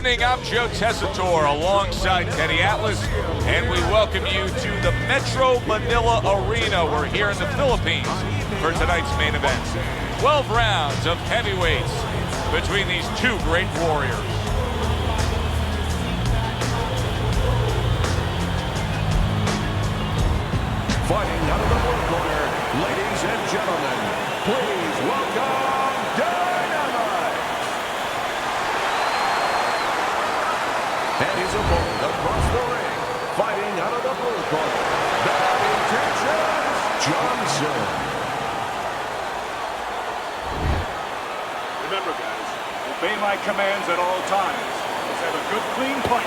evening. I'm Joe Tessitore alongside Teddy Atlas, and we welcome you to the Metro Manila Arena. We're here in the Philippines for tonight's main event. 12 rounds of heavyweights between these two great warriors. Fighting out of the blue corner, ladies and gentlemen, please welcome Dynamite! And his opponent across the ring, fighting out of the blue corner, Bad Intentions Johnson. Remember, guys, obey my commands at all times. Let's have a good, clean fight.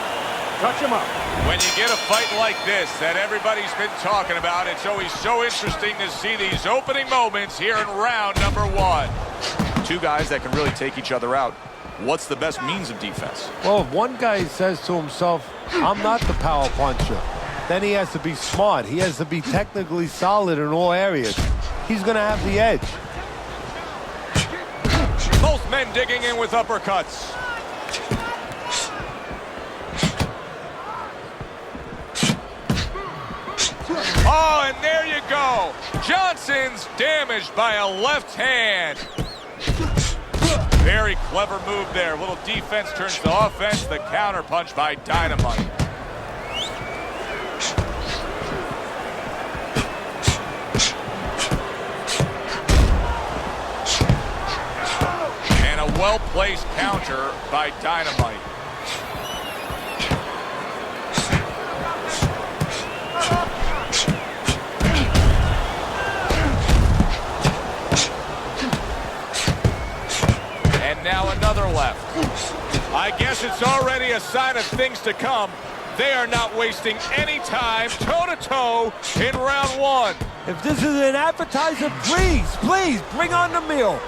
Touch him up. When you get a fight like this that everybody's been talking about, it's always so interesting to see these opening moments here in round number one. Two guys that can really take each other out. What's the best means of defense? Well, if one guy says to himself, I'm not the power puncher, then he has to be smart. He has to be technically solid in all areas. He's going to have the edge. Both men digging in with uppercuts. Oh, and there you go. Johnson's damaged by a left hand. Very clever move there. A little defense turns to offense. The counter punch by Dynamite. And a well-placed counter by Dynamite. Now another left. I guess it's already a sign of things to come. They are not wasting any time toe-to-toe in round one. If this is an appetizer, please, bring on the meal.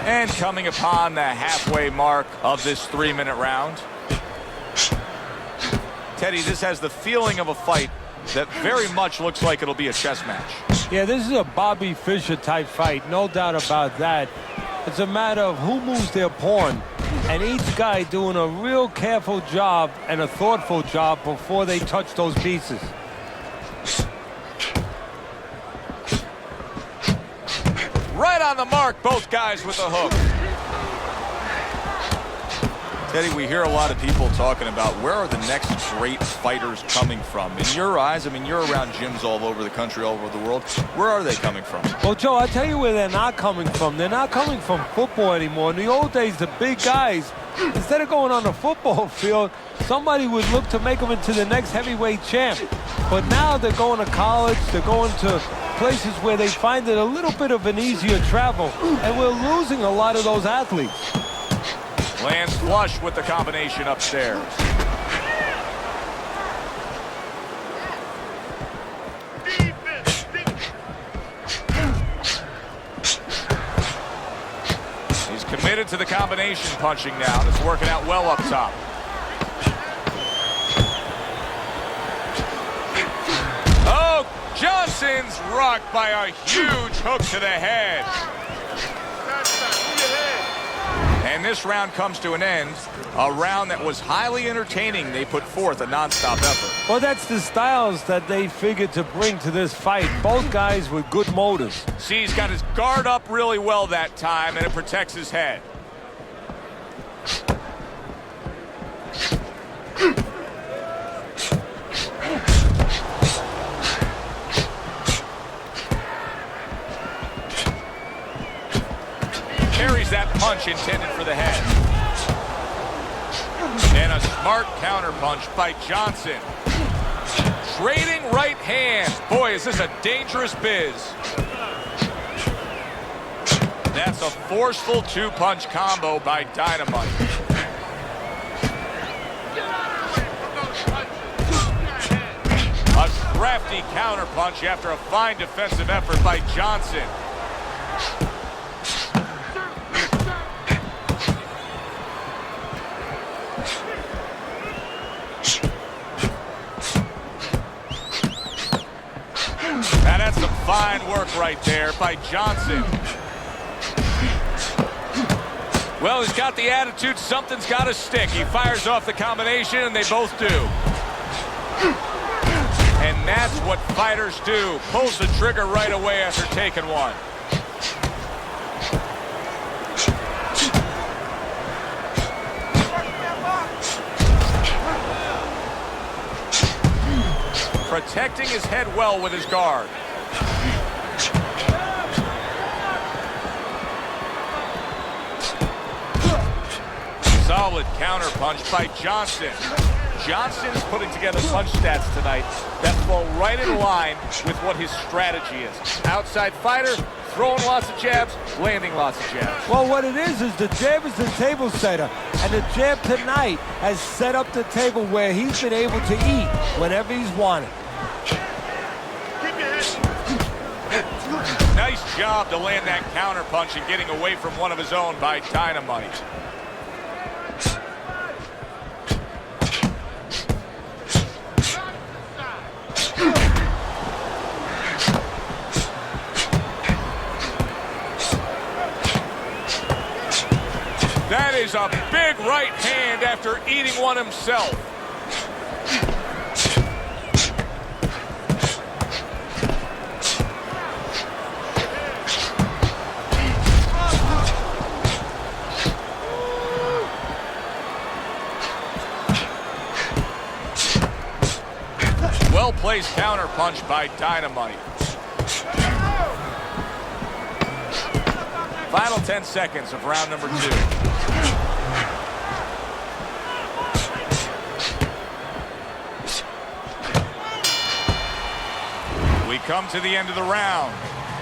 And coming upon the halfway mark of this 3-minute round. Teddy, this has the feeling of a fight that very much looks like it'll be a chess match. Yeah, this is a Bobby Fischer type fight, no doubt about that. It's a matter of who moves their pawn, and each guy doing a real careful job and a thoughtful job before they touch those pieces. Right on the mark, both guys with a hook. Teddy, we hear a lot of people talking about where are the next great fighters coming from. In your eyes, I mean, you're around gyms all over the country, all over the world. Where are they coming from? Well, Joe, I'll tell you where they're not coming from. They're not coming from football anymore. In the old days, the big guys, instead of going on the football field, somebody would look to make them into the next heavyweight champ. But now they're going to college, they're going to places where they find it a little bit of an easier travel, and we're losing a lot of those athletes. Lands flush with the combination upstairs. He's committed to the combination punching now. It's working out well up top. Oh, Johnson's rocked by a huge hook to the head. And this round comes to an end. A round that was highly entertaining. They put forth a non-stop effort. Well, that's the styles that they figured to bring to this fight. Both guys with good motives. See, he's got his guard up really well that time, and it protects his head. Carries that punch intended for the head. And a smart counter punch by Johnson. Trading right hands. Boy, is this a dangerous biz. That's a forceful two-punch combo by Dynamite. A crafty counter punch after a fine defensive effort by Johnson. Now that's some fine work right there by Johnson. Well, he's got the attitude, something's got to stick. He fires off the combination, and they both do. And that's what fighters do. Pulls the trigger right away after taking one. Protecting his head well with his guard. Solid counter punch by Johnson. Johnson's putting together punch stats tonight that fall right in line with what his strategy is. Outside fighter, throwing lots of jabs, landing lots of jabs. Well, what it is the jab is the table setter. And the jab tonight has set up the table where he's been able to eat whenever he's wanted. Nice job to land that counter punch and getting away from one of his own by Dynamite. That is a big right hand after eating one himself. Well-placed counter punch by Dynamite. Final 10 seconds of round number 2. We come to the end of the round.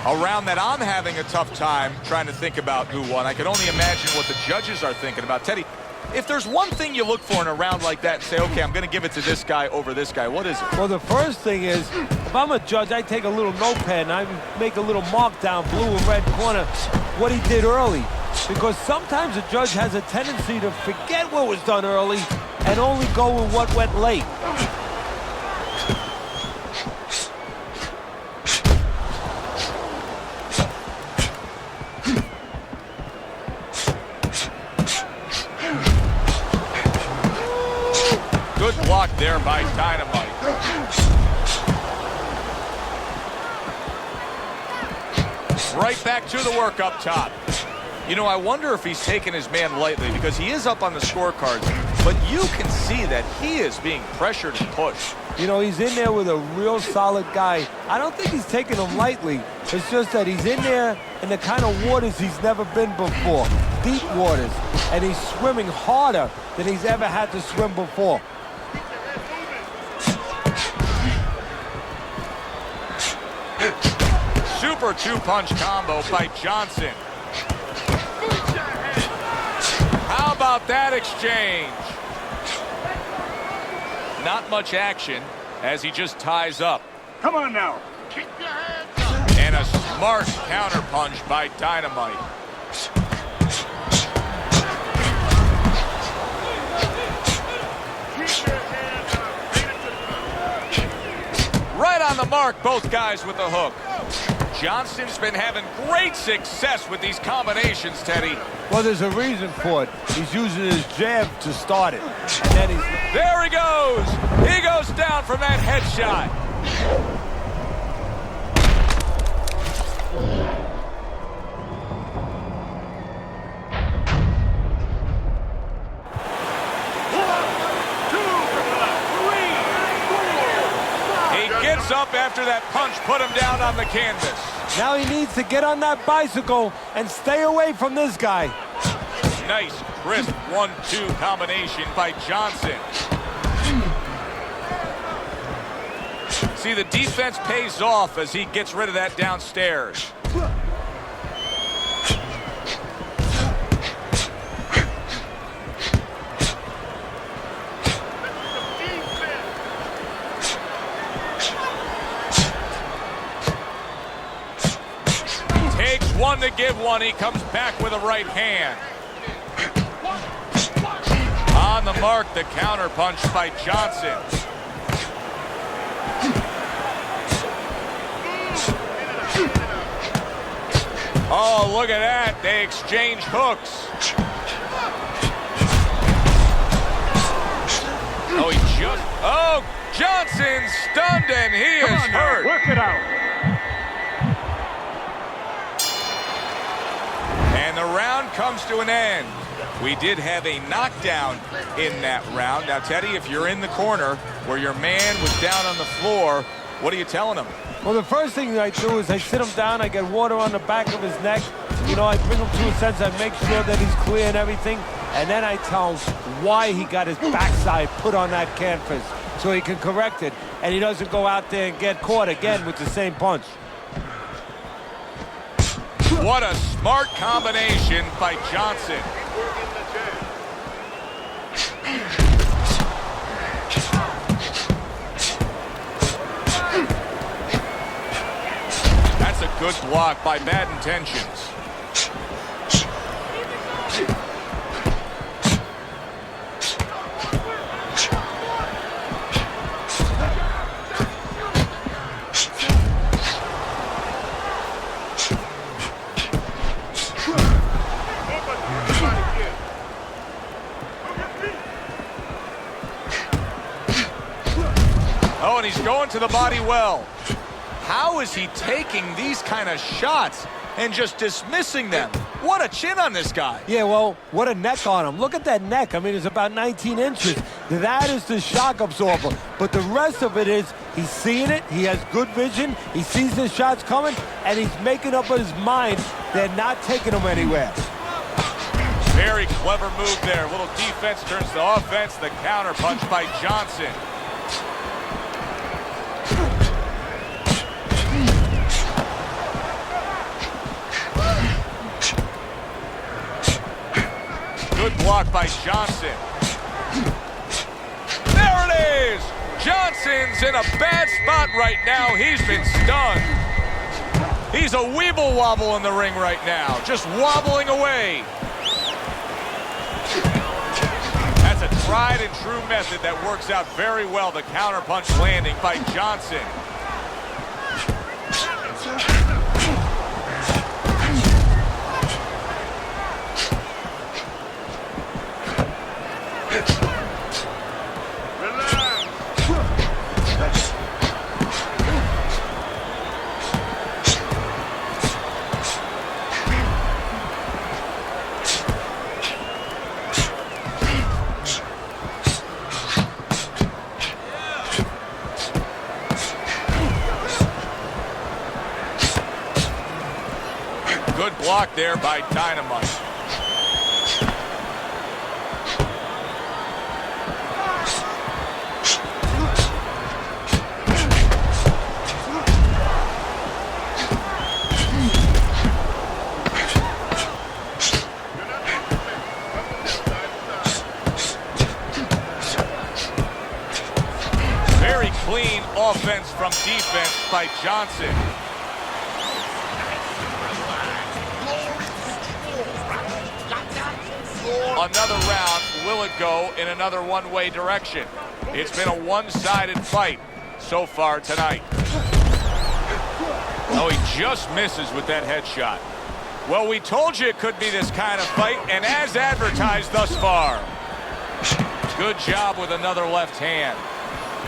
A round that I'm having a tough time trying to think about who won. I can only imagine what the judges are thinking about. Teddy, if there's one thing you look for in a round like that and say, okay, I'm going to give it to this guy over this guy, what is it? Well, the first thing is, if I'm a judge, I take a little notepad and I make a little mark down blue and red corner what he did early. Because sometimes a judge has a tendency to forget what was done early and only go with what went late. Good block there by Dynamite. Right back to the work up top. You know, I wonder if he's taking his man lightly because he is up on the scorecards, but you can see that he is being pressured and pushed. You know, he's in there with a real solid guy. I don't think he's taking him lightly. It's just that he's in there in the kind of waters he's never been before, deep waters, and he's swimming harder than he's ever had to swim before. Super two-punch combo by Johnson. How about that exchange? Not much action as he just ties up. Come on now. And a smart counter punch by Dynamite. Right on the mark, both guys with the hook. Johnson's been having great success with these combinations, Teddy. Well, there's a reason for it. He's using his jab to start it. And then he's... There he goes! He goes down from that headshot. Up after that punch put him down on the canvas. Now he needs to get on that bicycle and stay away from this guy. Nice, crisp 1-2 combination by Johnson. See, the defense pays off as he gets rid of that downstairs. One to give one, he comes back with a right hand. On the mark, the counter punch by Johnson. Oh, look at that. They exchange hooks. Oh, Johnson's stunned and he is hurt. Work it out. And the round comes to an end. We did have a knockdown in that round. Now, Teddy, if you're in the corner where your man was down on the floor, what are you telling him? Well, the first thing I do is I sit him down, I get water on the back of his neck. You know, I bring him to a sense, I make sure that he's clear and everything. And then I tell him why he got his backside put on that canvas so he can correct it. And he doesn't go out there and get caught again with the same punch. What a smart combination by Johnson. That's a good block by Bad Intentions. Oh, and he's going to the body well. How is he taking these kind of shots and just dismissing them? What a chin on this guy. Yeah, well, what a neck on him. Look at that neck. I mean, it's about 19 inches. That is the shock absorber. But the rest of it is he's seeing it. He has good vision. He sees the shots coming, and he's making up his mind they're not taking him anywhere. Very clever move there. A little defense turns to offense. The counter punch by Johnson. Good block by Johnson. There it is! Johnson's in a bad spot right now. He's been stunned. He's a weeble wobble in the ring right now, just wobbling away. That's a tried and true method that works out very well. The counterpunch landing by Johnson. Good block there by Dynamite. Very clean offense from defense by Johnson. Another round, will it go in another one-way direction? It's been a one-sided fight so far tonight. Oh, he just misses with that headshot. Well, we told you it could be this kind of fight, and as advertised thus far. Good job with another left hand.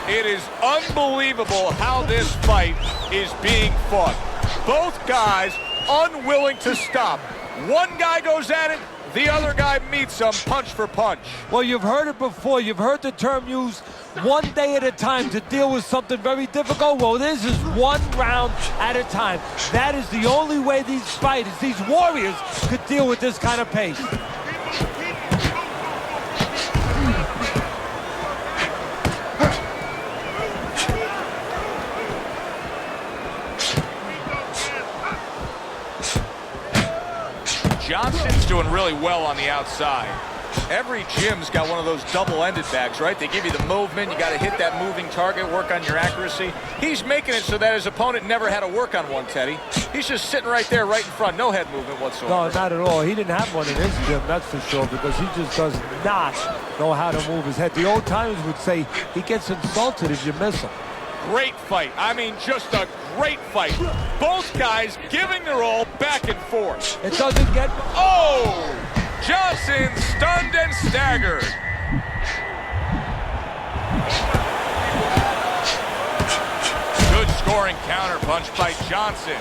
It is unbelievable how this fight is being fought. Both guys unwilling to stop. One guy goes at it, the other guy meets him punch for punch. Well, you've heard it before. You've heard the term used, one day at a time to deal with something very difficult. Well, this is one round at a time. That is the only way these fighters, these warriors, could deal with this kind of pace. Johnson's doing really well on the outside. Every gym's got one of those double-ended bags, right? They give you the movement. You got to hit that moving target, work on your accuracy. He's making it so that his opponent never had to work on one, Teddy. He's just sitting right there, right in front. No head movement whatsoever. No, not at all. He didn't have one in his gym, that's for sure, because he just does not know how to move his head. The old timers would say he gets insulted if you miss him. Great fight. I mean, just a great fight. Both guys giving their all back and forth. It doesn't get... Oh! Johnson stunned and staggered. Good scoring counterpunch by Johnson.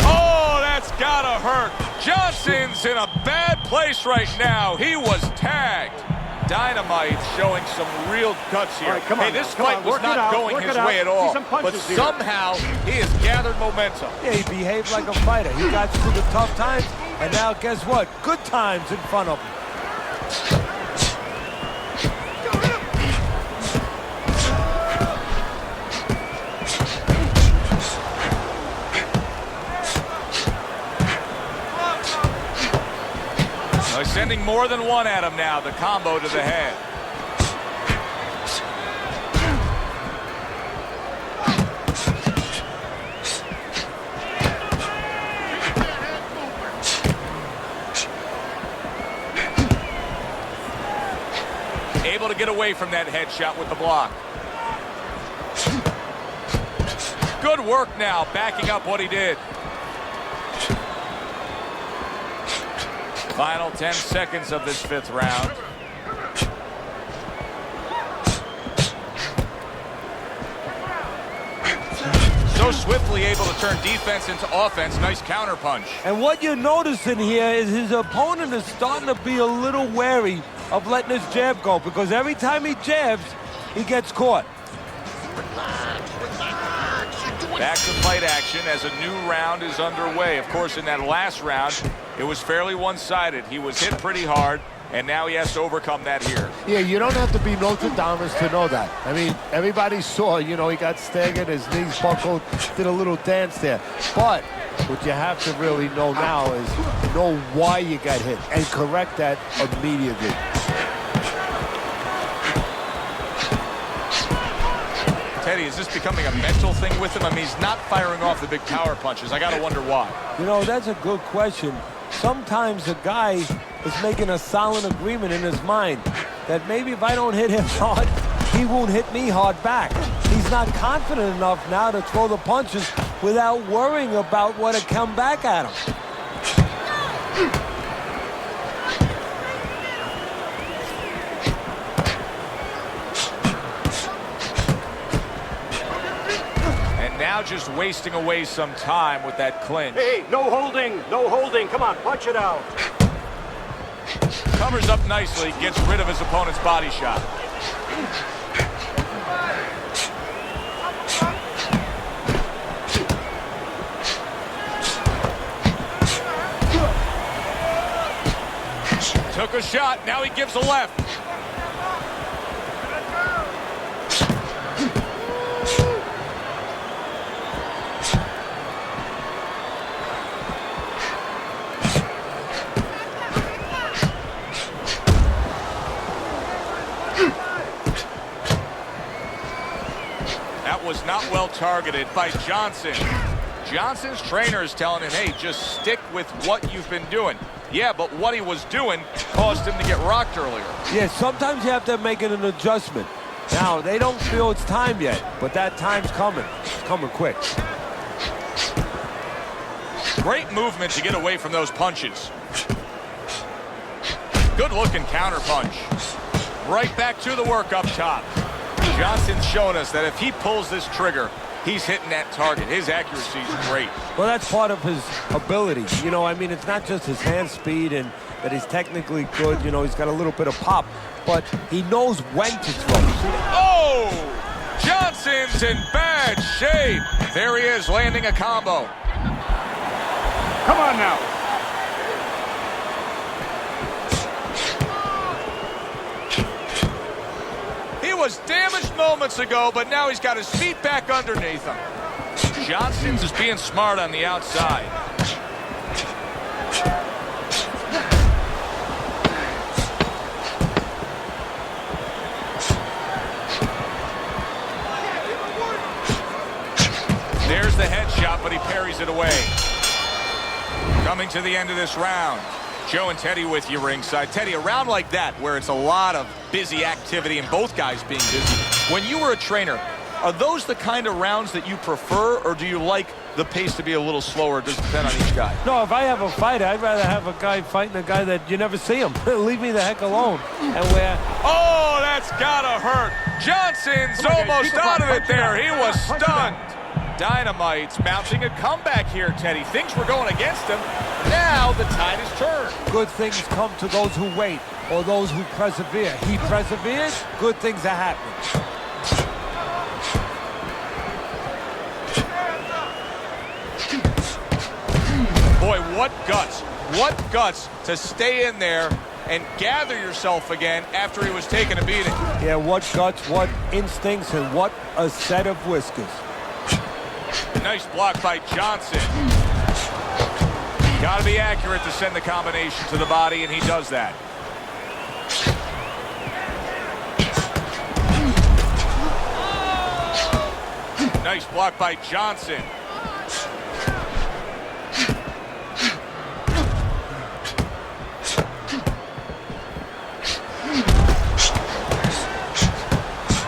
Oh, that's gotta hurt. Johnson's in a bad place right now. He was tagged. Dynamite showing some real guts here. All right, come on, this come fight on, was work it not out, going work his it out. way at all. See some punches But here. somehow he has gathered momentum. Yeah, he behaved like a fighter. He got through the tough times, and now guess what? Good times in front of him. They're sending more than one at him now. The combo to the head. Able to get away from that headshot with the block. Good work now, backing up what he did. Final 10 seconds of this 5th round. So swiftly able to turn defense into offense. Nice counterpunch. And what you're noticing here is his opponent is starting to be a little wary of letting his jab go, because every time he jabs, he gets caught. Back to fight action as a new round is underway. Of course, in that last round, it was fairly one-sided. He was hit pretty hard, and now he has to overcome that here. Yeah, you don't have to be Notre Dame to know that. I mean, everybody saw, you know, he got staggered, his knees buckled, did a little dance there. But what you have to really know now is know why you got hit and correct that immediately. Teddy, is this becoming a mental thing with him? I mean, he's not firing off the big power punches. I got to wonder why. You know, that's a good question. Sometimes a guy is making a silent agreement in his mind that maybe if I don't hit him hard, he won't hit me hard back. He's not confident enough now to throw the punches without worrying about what will come back at him. Now just wasting away some time with that clinch. Hey, no holding, no holding. Come on, punch it out. Covers up nicely, gets rid of his opponent's body shot. Took a shot, now he gives a left. Was not well targeted by Johnson. Johnson's trainer is telling him, hey, just stick with what you've been doing. Yeah, but what he was doing caused him to get rocked earlier. Yeah, sometimes you have to make an adjustment. Now, they don't feel it's time yet, but that time's coming. It's coming quick. Great movement to get away from those punches. Good looking counter punch. Right back to the work up top. Johnson's showing us that if he pulls this trigger, he's hitting that target. His accuracy is great. Well, that's part of his ability. You know, I mean, it's not just his hand speed and that he's technically good. You know, he's got a little bit of pop, but he knows when to throw. Oh! Johnson's in bad shape. There he is, landing a combo. Come on now. Was damaged moments ago, but now he's got his feet back underneath him. Johnson's is being smart on the outside. There's the headshot, but he parries it away. Coming to the end of this round. Joe and Teddy with you ringside. Teddy, a round like that where it's a lot of busy activity and both guys being busy. When you were a trainer, are those the kind of rounds that you prefer, or do you like the pace to be a little slower? It does depend on each guy. No, if I have a fight, I'd rather have a guy fighting a guy that you never see him. Leave me the heck alone. And where... Oh, that's gotta hurt. Johnson's almost out of it there. He was stunned. Dynamite's mounting a comeback here, Teddy. Things were going against him. Now the tide is turned. Good things come to those who wait or those who persevere. He perseveres, good things are happening. Boy, what guts. What guts to stay in there and gather yourself again after he was taking a beating. Yeah, what guts, what instincts, and what a set of whiskers. Nice block by Johnson. Got to be accurate to send the combination to the body, and he does that. Nice block by Johnson.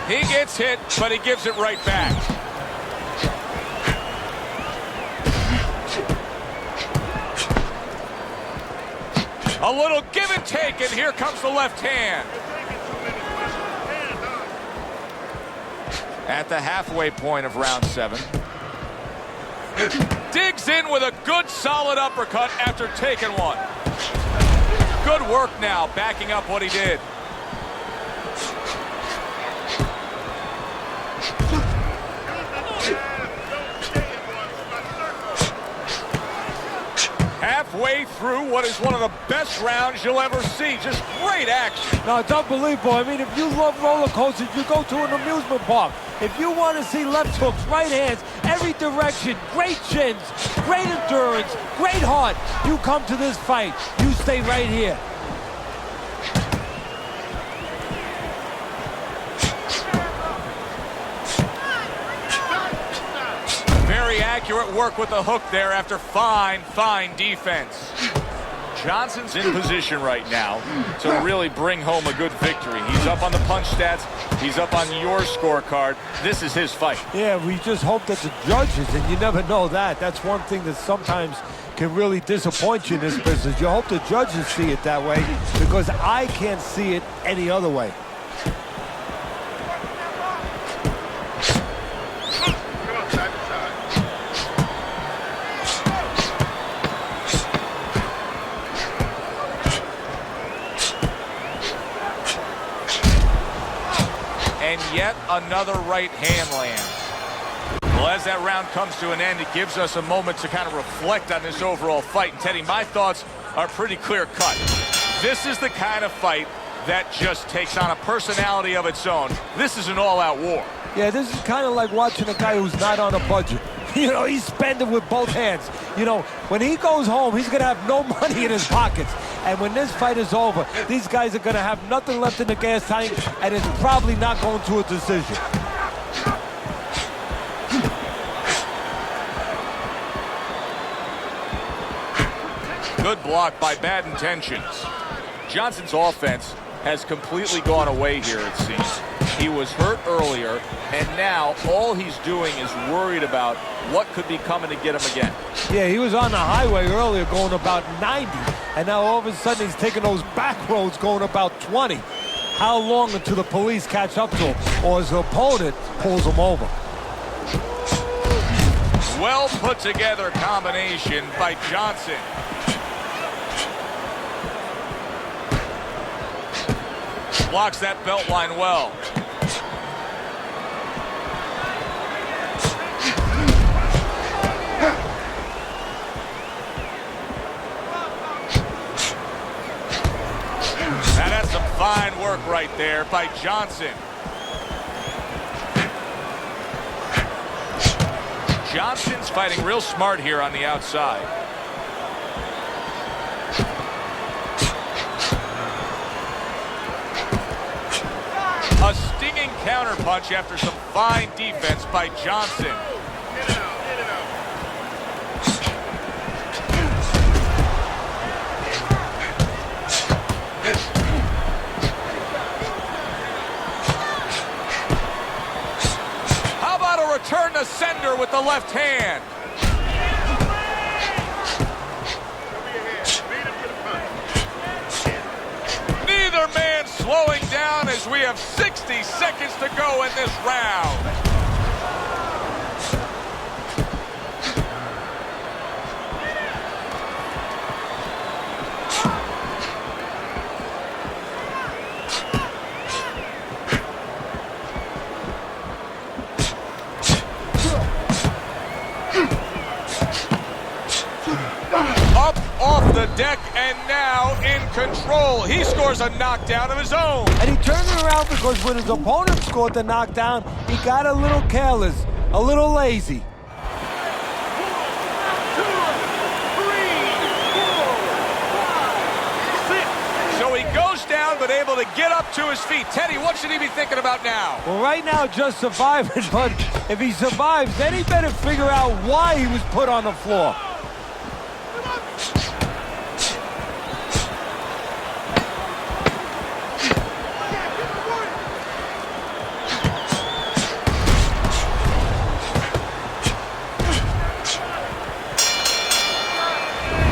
He gets hit, but he gives it right back. A little give and take, and here comes the left hand. At the halfway point of round 7. Digs in with a good solid uppercut after taking one. Good work now, backing up what he did. Halfway through what is one of the best rounds you'll ever see. Just great action. Now, it's unbelievable. I mean, if you love roller coasters, you go to an amusement park. If you want to see left hooks, right hands, every direction, great chins, great endurance, great heart, you come to this fight. You stay right here. Very accurate work with the hook there after fine defense. Johnson's in position right now to really bring home a good victory. He's up on the punch stats. He's up on your scorecard. This is his fight. Yeah, we just hope that the judges, and you never know that. That's one thing that sometimes can really disappoint you in this business. You hope the judges see it that way, because I can't see it any other way. And yet another right hand lands. Well, as that round comes to an end, it gives us a moment to kind of reflect on this overall fight. And Teddy, my thoughts are pretty clear cut. This is the kind of fight that just takes on a personality of its own. This is an all-out war. Yeah, this is kind of like watching a guy who's not on a budget. You know, he's spending with both hands. You know, when he goes home, he's going to have no money in his pockets. And when this fight is over, these guys are going to have nothing left in the gas tank, and it's probably not going to a decision. Good block by Bad Intentions. Johnson's offense has completely gone away here, it seems. He was hurt earlier, and now all he's doing is worried about what could be coming to get him again. Yeah, he was on the highway earlier going about 90, and now all of a sudden he's taking those back roads going about 20. How long until the police catch up to him or his opponent pulls him over? Well put together combination by Johnson. Blocks that belt line well. Now that's some fine work right there by Johnson. Johnson's fighting real smart here on the outside. A stinging counterpunch after some fine defense by Johnson. sender with the left hand. Neither man slowing down as we have 60 seconds to go in this round. Off the deck and now in control. He scores a knockdown of his own. And he turned it around because when his opponent scored the knockdown, he got a little careless, a little lazy. 1, 2, 3, 4, 5, 6. So he goes down but able to get up to his feet. Teddy, what should he be thinking about now? Well, right now, just surviving, but if he survives, then he better figure out why he was put on the floor.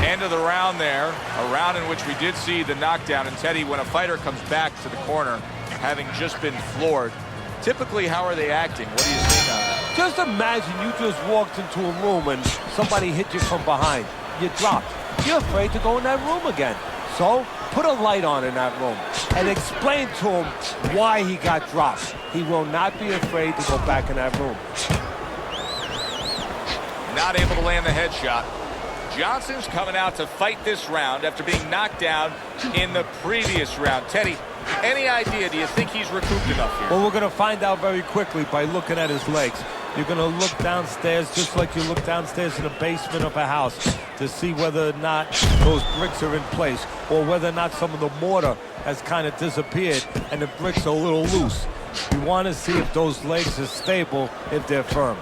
End of the round there, a round in which we did see the knockdown. And Teddy, when a fighter comes back to the corner, having just been floored, typically how are they acting? What do you think on that? Just imagine you just walked into a room and somebody hit you from behind. You dropped. You're afraid to go in that room again. So put a light on in that room and explain to him why he got dropped. He will not be afraid to go back in that room. Not able to land the headshot. Johnson's coming out to fight this round after being knocked down in the previous round. Teddy, any idea? Do you think he's recouped enough here? Well, we're going to find out very quickly by looking at his legs. You're going to look downstairs just like you look downstairs in the basement of a house to see whether or not those bricks are in place or whether or not some of the mortar has kind of disappeared and the bricks are a little loose. You want to see if those legs are stable, if they're firm.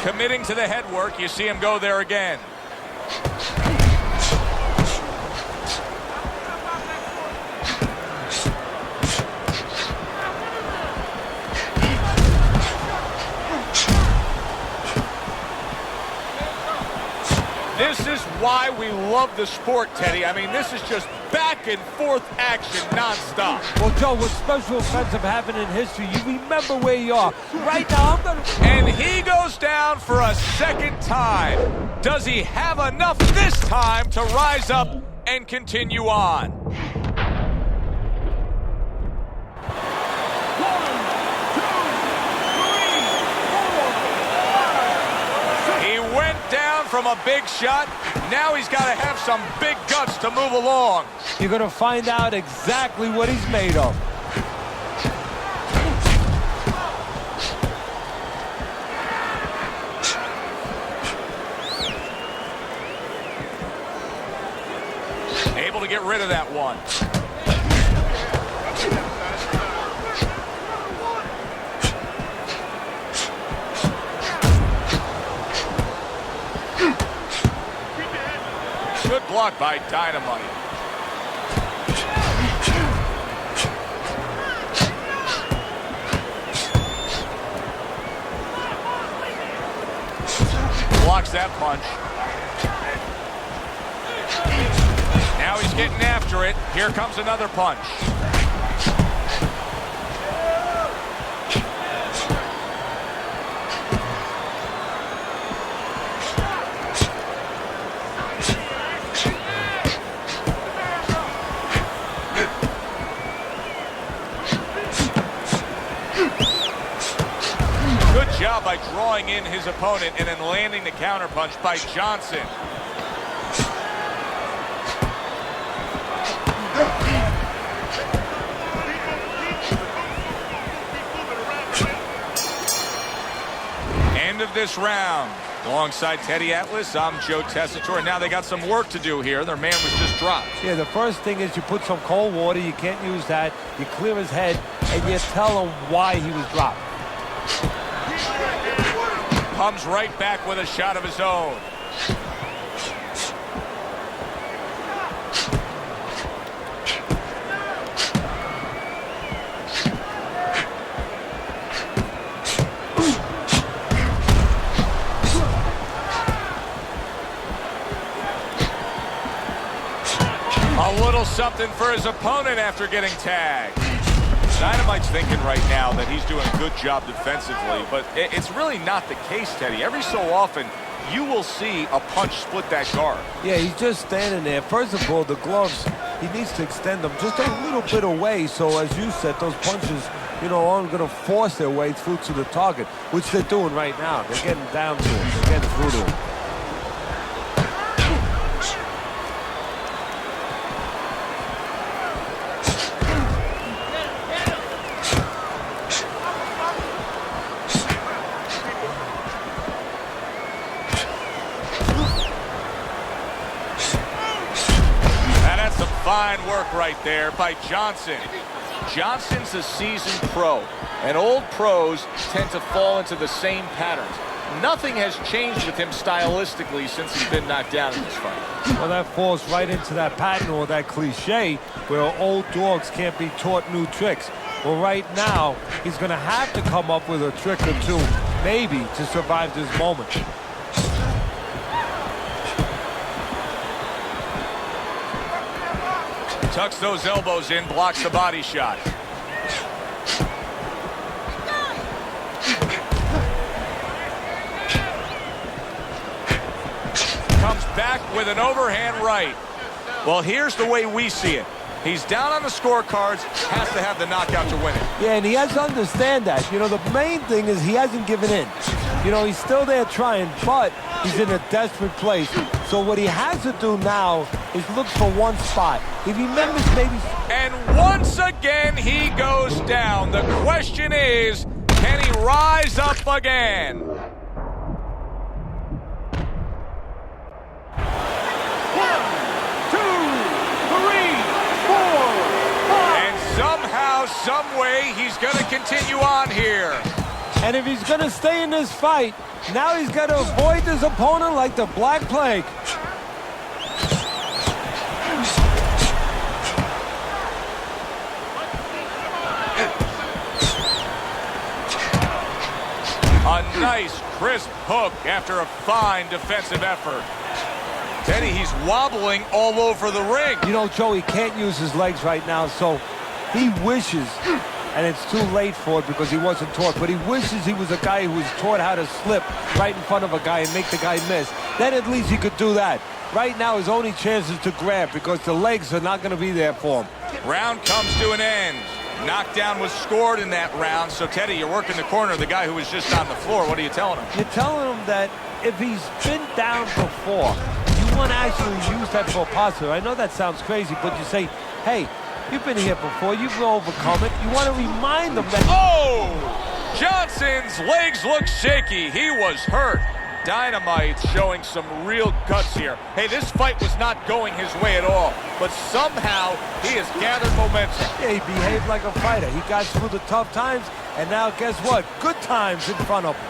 Committing to the head work, you see him go there again. This is why we love the sport, Teddy. I mean, this is just back and forth action nonstop. Well, Joe, with special events have happened in history, you remember where you are. Right now, I'm going to... And he goes down for a second time. Does he have enough this time to rise up and continue on? From a big shot. Now he's got to have some big guts to move along. You're going to find out exactly what he's made of. Able to get rid of that one. Good block by Dynamite. Blocks that punch. Now he's getting after it. Here comes another punch. Job by drawing in his opponent and then landing the counterpunch by Johnson. End of this round. Alongside Teddy Atlas, I'm Joe Tessitore. Now they got some work to do here. Their man was just dropped. Yeah, the first thing is you put some cold water. You can't use that. You clear his head and you tell him why he was dropped. Comes right back with a shot of his own. something for his opponent after getting tagged. Dynamite's thinking right now that he's doing a good job defensively, but it's really not the case, Teddy. Every so often, you will see a punch split that guard. Yeah, he's just standing there. First of all, the gloves, he needs to extend them just a little bit away, so as you said, those punches, you know, aren't going to force their way through to the target, which they're doing right now. They're getting down to him. They're getting through to him. Fine work right there by Johnson. Johnson's a seasoned pro, and old pros tend to fall into the same patterns. Nothing has changed with him stylistically since he's been knocked down in this fight. Well, that falls right into that pattern or that cliche where old dogs can't be taught new tricks. Well, right now, he's going to have to come up with a trick or two, maybe, to survive this moment. Tucks those elbows in, blocks the body shot. Comes back with an overhand right. Well, here's the way we see it. He's down on the scorecards, has to have the knockout to win it. Yeah, and he has to understand that. You know, the main thing is he hasn't given in. You know, he's still there trying, but he's in a desperate place. So what he has to do now is look for one spot. If he remembers maybe... And once again, he goes down. The question is, can he rise up again? 1, 2, 3, 4, 5. And somehow, some way, he's going to continue on here. And if he's going to stay in this fight, now he's got to avoid his opponent like the Black Plague. A nice, crisp hook after a fine defensive effort. Teddy, he's wobbling all over the ring. You know, Joe, he can't use his legs right now, so he wishes... And it's too late for it because he wasn't taught. But he wishes he was a guy who was taught how to slip right in front of a guy and make the guy miss. Then at least he could do that. Right now, his only chance is to grab because the legs are not going to be there for him. Round comes to an end. Knockdown was scored in that round. So, Teddy, you're working the corner of the guy who was just on the floor. What are you telling him? You're telling him that if he's been down before, you want to actually use that for positive. I know that sounds crazy, but you say, hey, you've been here before. You've overcome it. You want to remind them that... Oh! Johnson's legs look shaky. He was hurt. Dynamite showing some real guts here. Hey, this fight was not going his way at all, but somehow he has gathered momentum. Yeah, he behaved like a fighter. He got through the tough times, and now guess what? Good times in front of him.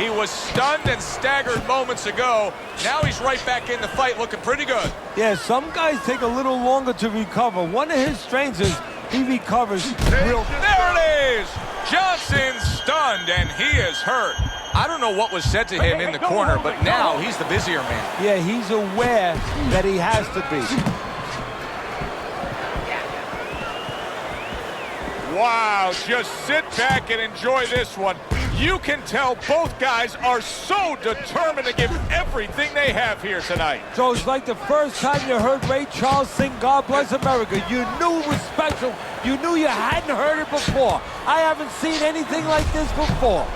He was stunned and staggered moments ago. Now he's right back in the fight looking pretty good. Yeah, some guys take a little longer to recover. One of his strengths is he recovers real... There it is! Johnson stunned, and he is hurt. I don't know what was said to him in the corner, but now he's the busier man. Yeah, he's aware that he has to be. Wow, just sit back and enjoy this one. You can tell both guys are so determined to give everything they have here tonight. So it's like the first time you heard Ray Charles sing God Bless America. You knew it was special. You knew you hadn't heard it before. I haven't seen anything like this before.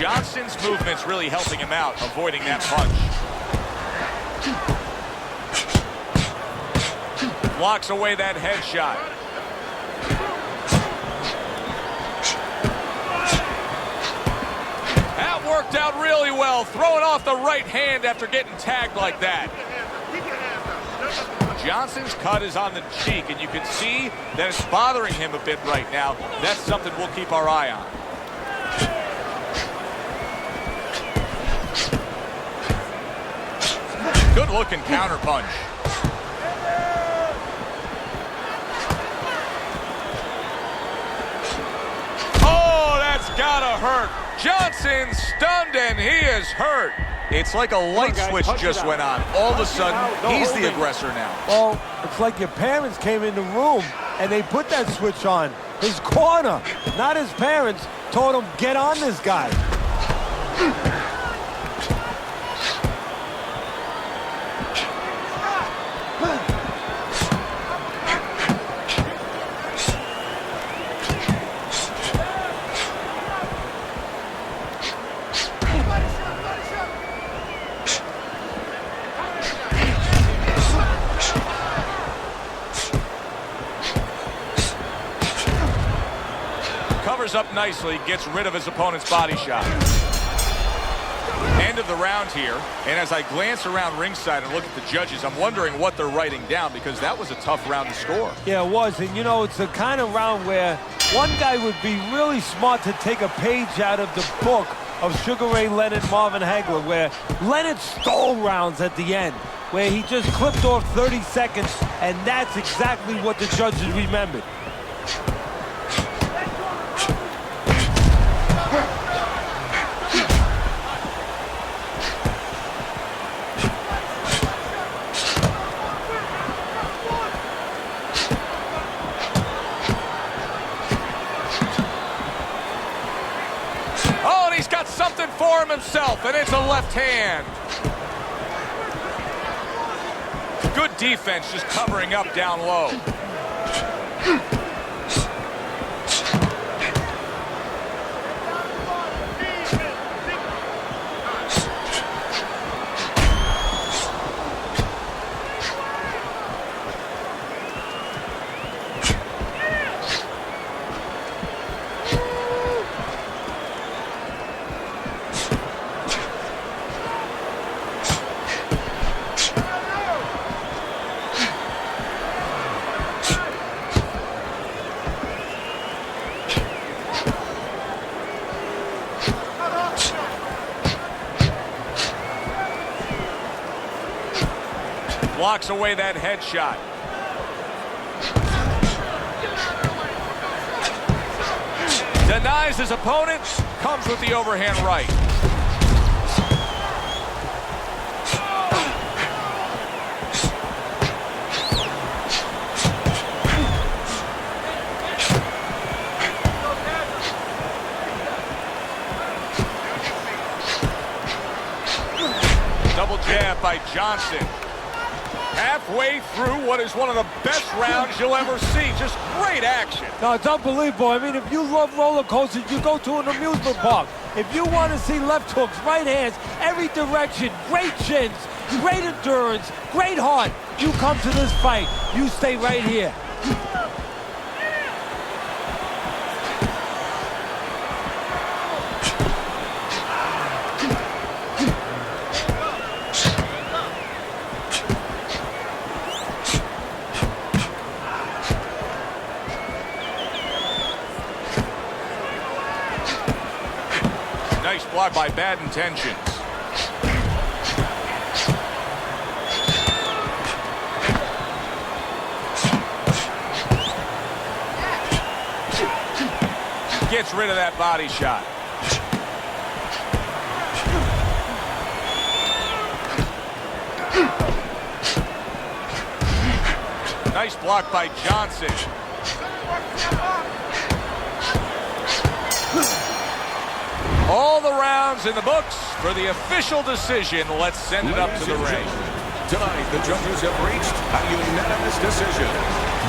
Johnson's movement's really helping him out, avoiding that punch. Blocks away that headshot. That worked out really well, throwing off the right hand after getting tagged like that. Johnson's cut is on the cheek, and you can see that it's bothering him a bit right now. That's something we'll keep our eye on. Good looking counter punch. gotta hurt. Johnson stunned, and he is hurt. It's like a light switch just went on. All of a sudden, he's the aggressor now. Well, it's like your parents came in the room and they put that switch on. His corner, not his parents, told him, get on this guy. Covers up nicely, gets rid of his opponent's body shot. End of the round here, and as I glance around ringside and look at the judges, I'm wondering what they're writing down, because that was a tough round to score. Yeah, it was, and you know, it's the kind of round where one guy would be really smart to take a page out of the book of Sugar Ray Leonard, Marvin Hagler, where Leonard stole rounds at the end, where he just clipped off 30 seconds, and that's exactly what the judges remembered. Something for him himself, and it's a left hand. Good defense, just covering up down low. Blocks away that headshot. Denies his opponent, comes with the overhand right. Double jab by Johnson. Halfway through what is one of the best rounds you'll ever see. Just great action. No, it's unbelievable. I mean, if you love roller coasters, you go to an amusement park. If you want to see left hooks, right hands, every direction, great chins, great endurance, great heart, you come to this fight. You stay right here. Nice block by Bad Intentions. Gets rid of that body shot. Nice block by Johnson. All the rounds in the books for the official decision. Let's send it up to the ring. Tonight, the judges have reached a unanimous decision.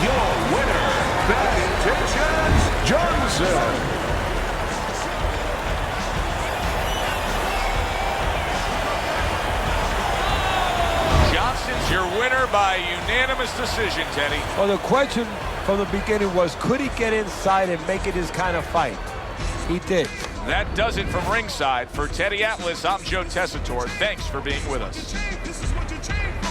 Your winner, Bad Intentions Johnson. Johnson's your winner by unanimous decision, Teddy. Well, the question from the beginning was, could he get inside and make it his kind of fight? He did. That does it from ringside. For Teddy Atlas, I'm Joe Tessitore. Thanks for being with us.